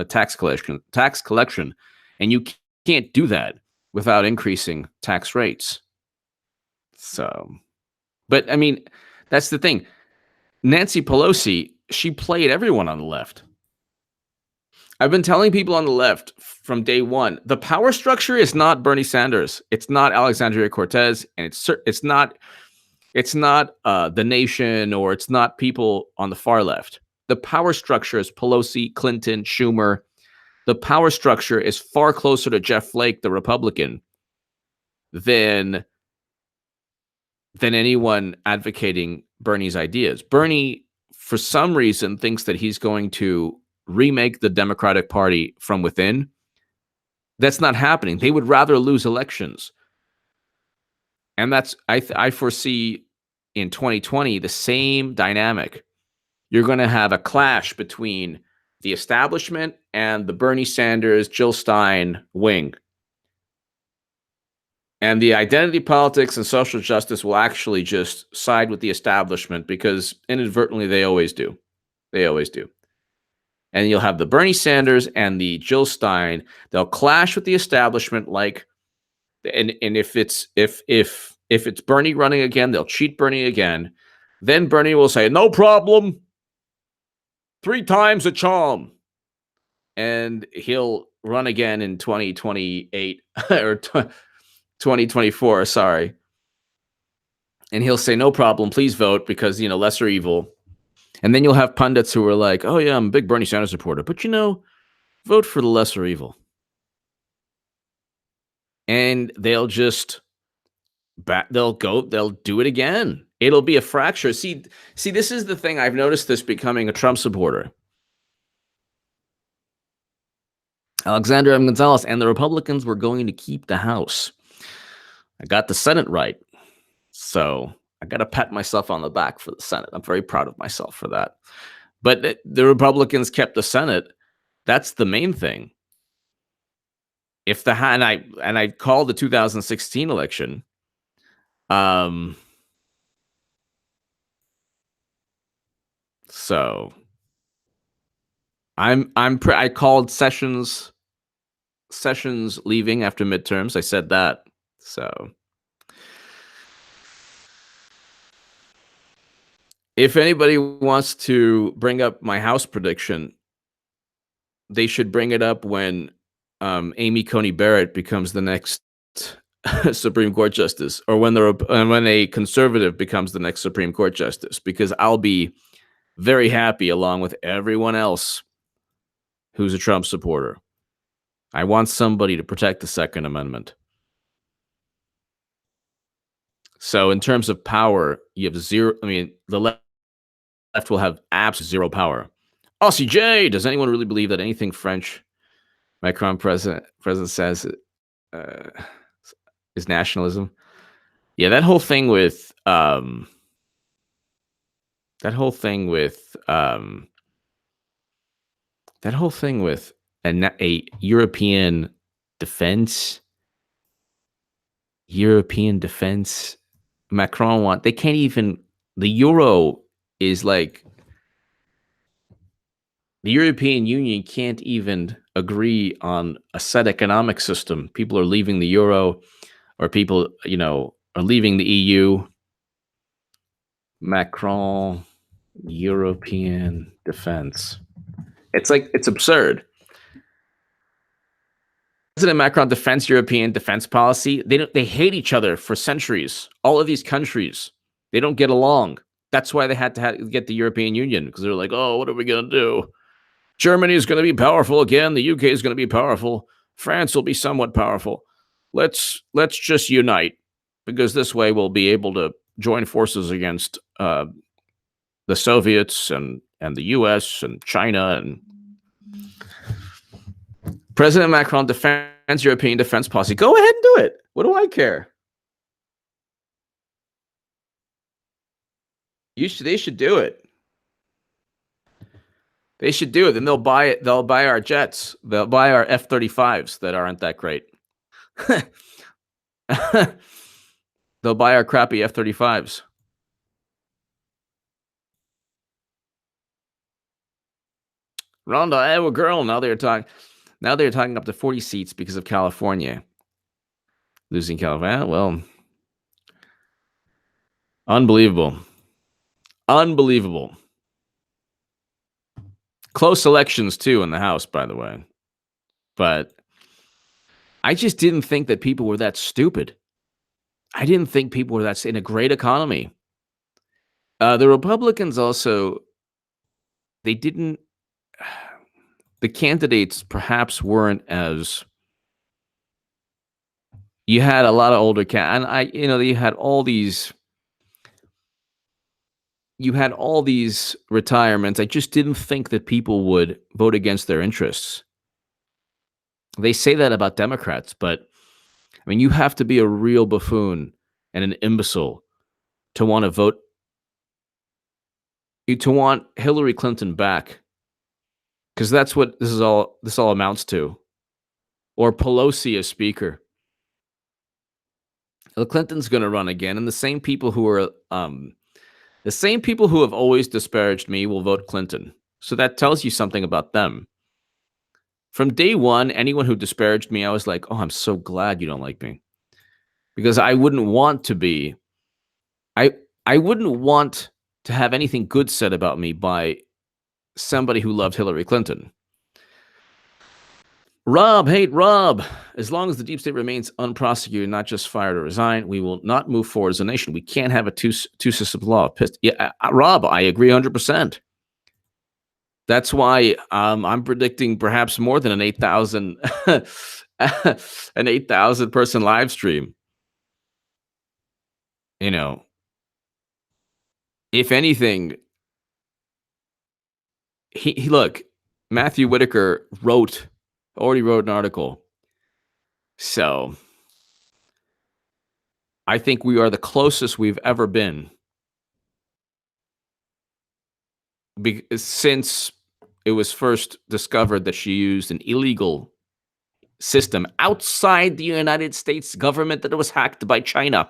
tax collection, and you can't do that without increasing tax rates. So, but I mean, that's the thing. Nancy Pelosi, she played everyone on the left. I've been telling people on the left from day one, the power structure is not Bernie Sanders. It's not Alexandria Cortez, and it's not the nation, or it's not people on the far left. The power structure is Pelosi, Clinton, Schumer. The power structure is far closer to Jeff Flake, the Republican, than anyone advocating Bernie's ideas. Bernie, for some reason, thinks that he's going to remake the Democratic Party from within. That's not happening. They would rather lose elections. And that's, I foresee in 2020, the same dynamic. You're going to have a clash between the establishment and the Bernie Sanders, Jill Stein wing. And the identity politics and social justice will actually just side with the establishment, because inadvertently they always do. They always do. And you'll have the Bernie Sanders and the Jill Stein. They'll clash with the establishment, and if it's Bernie running again, they'll cheat Bernie again. Then Bernie will say, "No problem. 3 times a charm." And he'll run again in 2028 or 2024, sorry. And he'll say, "No problem, please vote, because, lesser evil." And then you'll have pundits who are like, "Oh yeah, I'm a big Bernie Sanders supporter, but vote for the lesser evil." And they'll just they'll do it again. It'll be a fracture. See, this is the thing. I've noticed this becoming a Trump supporter. Alexander M. Gonzalez and the Republicans were going to keep the House. I got the Senate right. So I got to pat myself on the back for the Senate. I'm very proud of myself for that. But the Republicans kept the Senate. That's the main thing. And I called the 2016 election. So I called Sessions leaving after midterms. I said that. So if anybody wants to bring up my House prediction, they should bring it up when Amy Coney Barrett becomes the next Supreme Court justice, or when a conservative becomes the next Supreme Court justice, because I'll be very happy along with everyone else who's a Trump supporter. I want somebody to protect the Second Amendment. So in terms of power, you have zero. I mean, the left will have absolutely zero power. RCJ, does anyone really believe that anything French Macron president says is nationalism? Yeah, that whole thing with a European defense. Macron they can't even. The euro is like, the European Union can't even agree on a set economic system. People are leaving the euro, or people, are leaving the EU. Macron, European defense. It's absurd. President Macron defends European defense policy. They hate each other for centuries. All of these countries, they don't get along. That's why they had to get the European Union, because they're like, oh, what are we going to do? Germany is going to be powerful again. The UK is going to be powerful. France will be somewhat powerful. Let's just unite, because this way we'll be able to join forces against the Soviets and the US and China. And President Macron defends European defense policy. Go ahead and do it. What do I care? They should do it. They should do it. Then they'll buy it. They'll buy our jets. They'll buy our F-35s that aren't that great. They'll buy our crappy F-35s. Ronda, Iowa girl. Now they're talking up to 40 seats because of California. Losing California. Well, unbelievable. Close elections too in the House, by the way. But I just didn't think that people were that stupid. I didn't think people were that in a great economy. The Republicans also, they didn't. The candidates perhaps weren't as. You had a lot of older and you had all these. You had all these retirements. I just didn't think that people would vote against their interests. They say that about Democrats, but I mean, you have to be a real buffoon and an imbecile to want to vote, to want Hillary Clinton back, because that's what this all amounts to, or Pelosi as speaker. Well, Clinton's going to run again, and the same people who have always disparaged me will vote Clinton. So that tells you something about them. From day one, anyone who disparaged me, I was like, oh, I'm so glad you don't like me. Because I wouldn't want to be, I wouldn't want to have anything good said about me by somebody who loved Hillary Clinton. Rob, as long as the deep state remains unprosecuted, not just fired or resigned, we will not move forward as a nation. We can't have a two-system law. Yeah, Rob, I agree 100%. That's why I'm predicting perhaps more than an 8,000 person live stream. If anything, he look, Matthew Whitaker already wrote an article. So I think we are the closest we've ever been since it was first discovered that she used an illegal system outside the United States government that was hacked by China.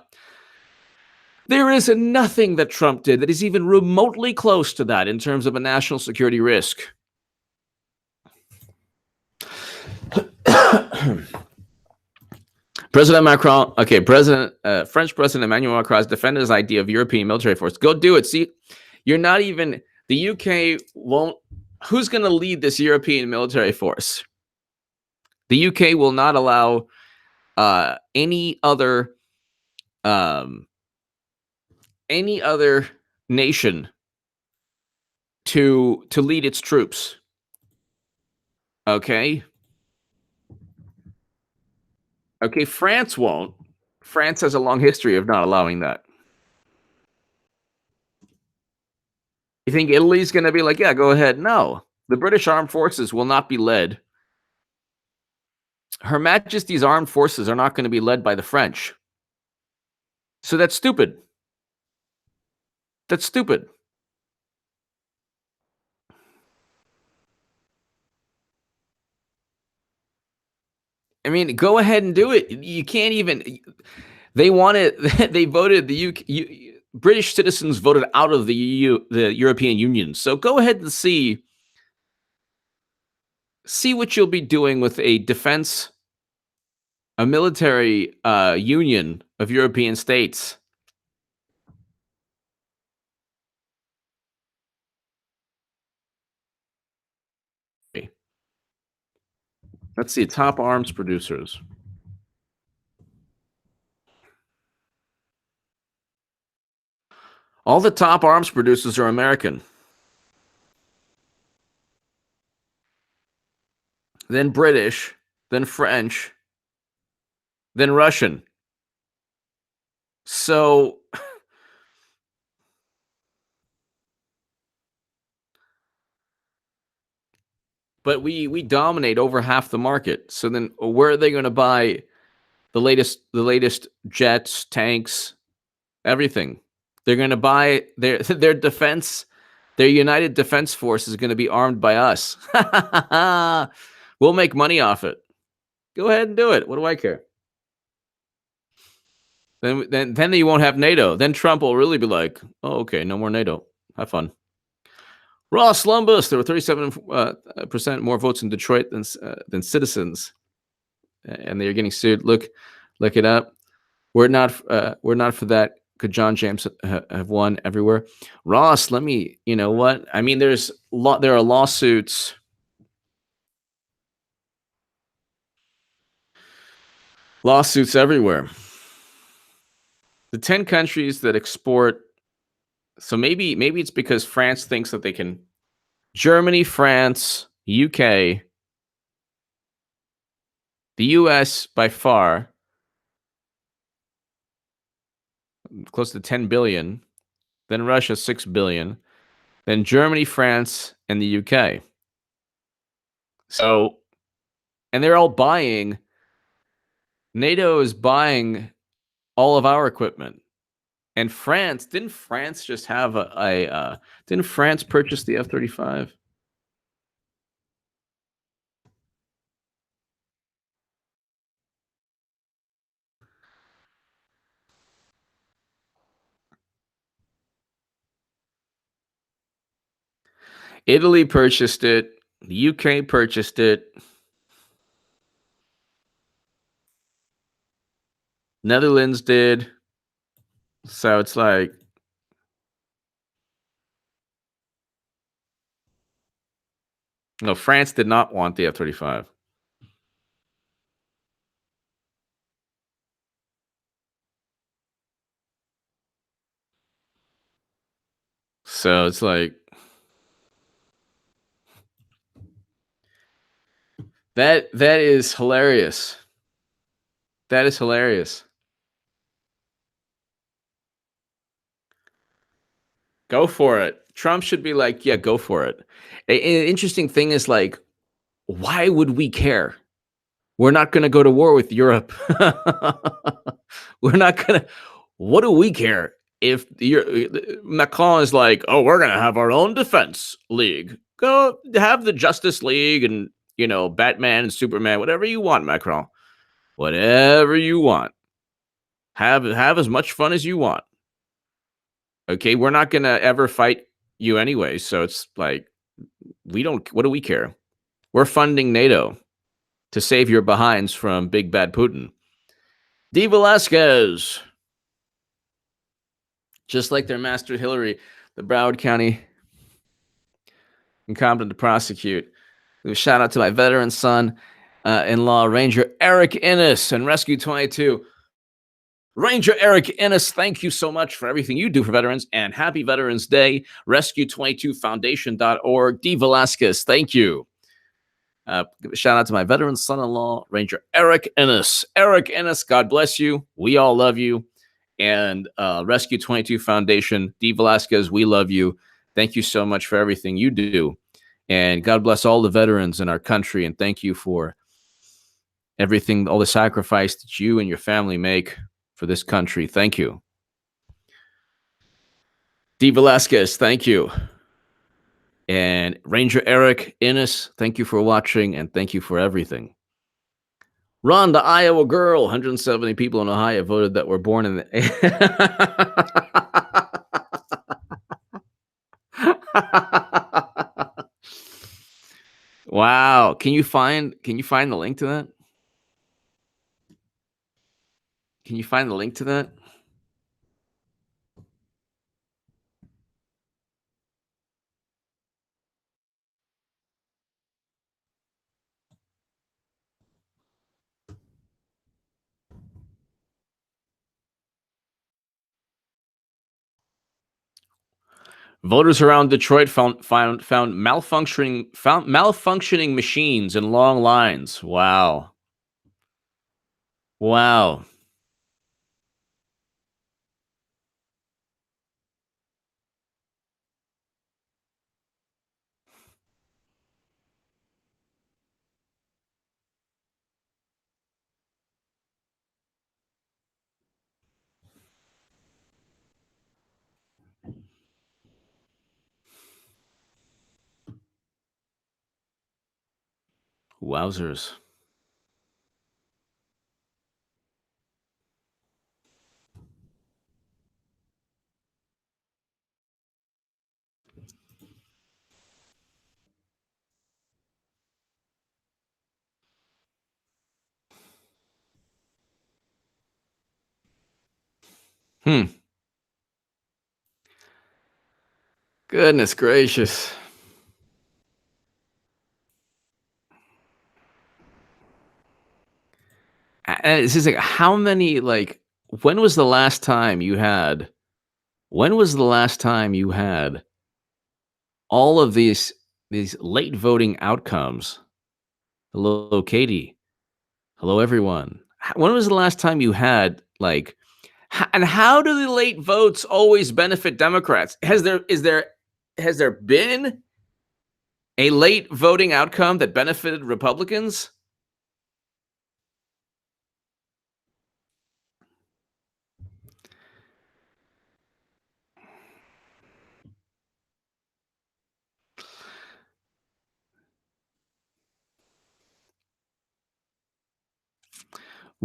There is nothing that Trump did that is even remotely close to that in terms of a national security risk. President Macron, French President Emmanuel Macron has defended his idea of European military force. Go do it. See, you're not even, the UK won't, who's going to lead this European military force? The UK will not allow any other um, nation to lead its troops. Okay. Okay. France won't. France has a long history of not allowing that. You think Italy's going to be like, yeah, go ahead? No. The British Armed Forces will not be led. Her Majesty's Armed Forces are not going to be led by the French. So that's stupid. That's stupid. I mean, go ahead and do it. You can't even. They wanted. They voted the UK. British citizens voted out of the EU, the European Union. So go ahead and see what you'll be doing with a military union of European states. Let's see, top arms producers. All the top arms producers are American. Then British, then French, then Russian. So but we dominate over half the market. So then where are they going to buy the latest jets, tanks, everything? They're going to buy their defense, their United Defense Force is going to be armed by us. We'll make money off it. Go ahead and do it. What do I care? Then you won't have NATO. Then Trump will really be like, "Oh, okay, no more NATO. Have fun." Ross Lumbus, there were 37% more votes in Detroit than citizens, and they are getting sued. Look it up. We're not for that. Could John James have won everywhere? Ross, let me. You know what? I mean, there are lawsuits. Lawsuits everywhere. The 10 countries that export. So maybe it's because France thinks that they can. Germany, France, UK, the US by far, close to 10 billion, then Russia 6 billion, then Germany, France, and the UK. So, and they're all buying. NATO is buying all of our equipment. And France, didn't France just have didn't France purchase the F-35? Italy purchased it. The UK purchased it. Netherlands did. So it's like, no, France did not want the F-35. So it's like, that is hilarious. That is hilarious. Go for it. Trump should be like, yeah, go for it. An interesting thing is like, why would we care? We're not going to go to war with Europe. We're not going to. What do we care if Macron is like, oh, we're going to have our own defense league? Go have the Justice League and, Batman and Superman, whatever you want, Macron. Whatever you want. Have as much fun as you want. Okay, we're not going to ever fight you anyway. So it's like, what do we care? We're funding NATO to save your behinds from big bad Putin. D. Velasquez. Just like their master Hillary, the Broward County incompetent to prosecute. Shout out to my veteran son in law, Ranger Eric Innes and Rescue 22. Ranger Eric Innes, thank you so much for everything you do for veterans, and happy Veterans Day. Rescue22foundation.org. D. Velasquez, thank you. Shout out to my veteran son-in-law, Ranger Eric Innes. Eric Innes, God bless you. We all love you. And Rescue 22 Foundation, D. Velasquez, we love you. Thank you so much for everything you do. And God bless all the veterans in our country. And thank you for everything, all the sacrifice that you and your family make for this country. Thank you. D. Velasquez, thank you. And Ranger Eric Innes, thank you for watching and thank you for everything. Ron, the Iowa girl, 170 people in Ohio voted that were born in the... Wow. Can you find the link to that? Can you find the link to that? Voters around Detroit found malfunctioning machines and long lines. Wow. Wow. Wowzers. Goodness gracious. And it's just like, how many, like, when was the last time you had all of these late voting outcomes? Hello, Katie. Hello, everyone. When was the last time you had, like, and how do the late votes always benefit Democrats? Has there been a late voting outcome that benefited Republicans?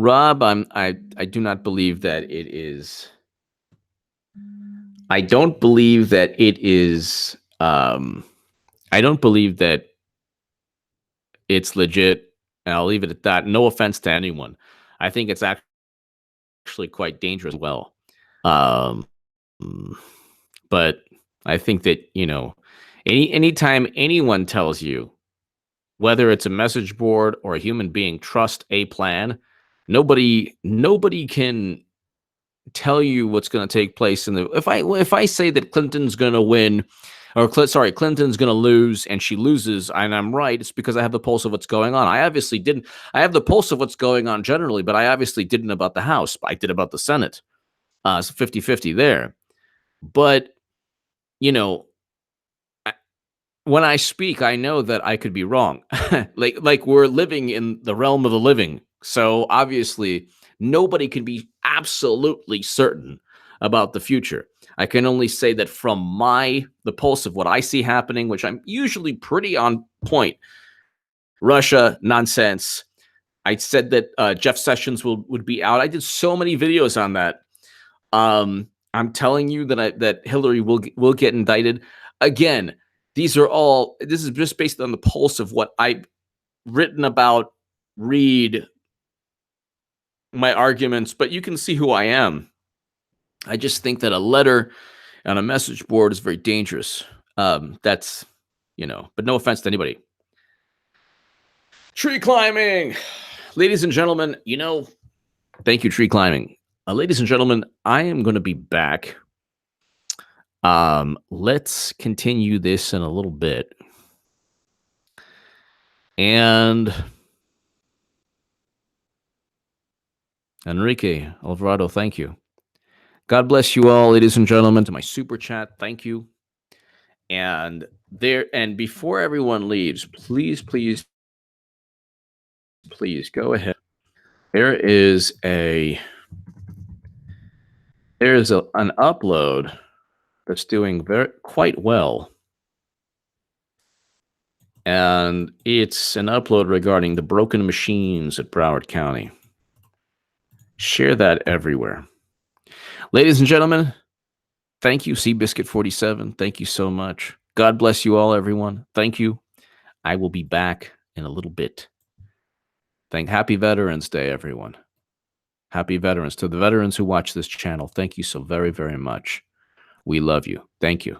Rob, I do not believe that it is. I don't believe that it is. I don't believe that it's legit. And I'll leave it at that. No offense to anyone. I think it's actually quite dangerous as well. Um, but I think that, anytime anyone tells you, whether it's a message board or a human being, trust a plan, nobody can tell you what's going to take place in the. If I say that Clinton's going to win, or Clinton's going to lose, and she loses, and I'm right, it's because I have the pulse of what's going on. I obviously didn't. I have the pulse of what's going on generally, but I obviously didn't about the House. I did about the Senate. It's 50-50 there. But, you know, when I speak, I know that I could be wrong. like we're living in the realm of the living. So obviously, nobody can be absolutely certain about the future. I can only say that from the pulse of what I see happening, which I'm usually pretty on point. Russia, nonsense. I said that Jeff Sessions would be out. I did so many videos on that. I'm telling you that Hillary will get indicted. Again, this is just based on the pulse of what I've written about, read my arguments, but you can see who I am. I just think that a letter on a message board is very dangerous. That's but no offense to anybody. Tree climbing, ladies and gentlemen, thank you, tree climbing. Ladies and gentlemen, I am going to be back. Let's continue this in a little bit. And Enrique Alvarado, thank you. God bless you all, ladies and gentlemen, to my super chat. Thank you. And before everyone leaves, please go ahead. There is an upload that's doing quite well. And it's an upload regarding the broken machines at Broward County. Share that everywhere. Ladies and gentlemen, thank you, Seabiscuit47. Thank you so much. God bless you all, everyone. Thank you. I will be back in a little bit. Happy Veterans Day, everyone. Happy Veterans. To the veterans who watch this channel, thank you so very, very much. We love you. Thank you.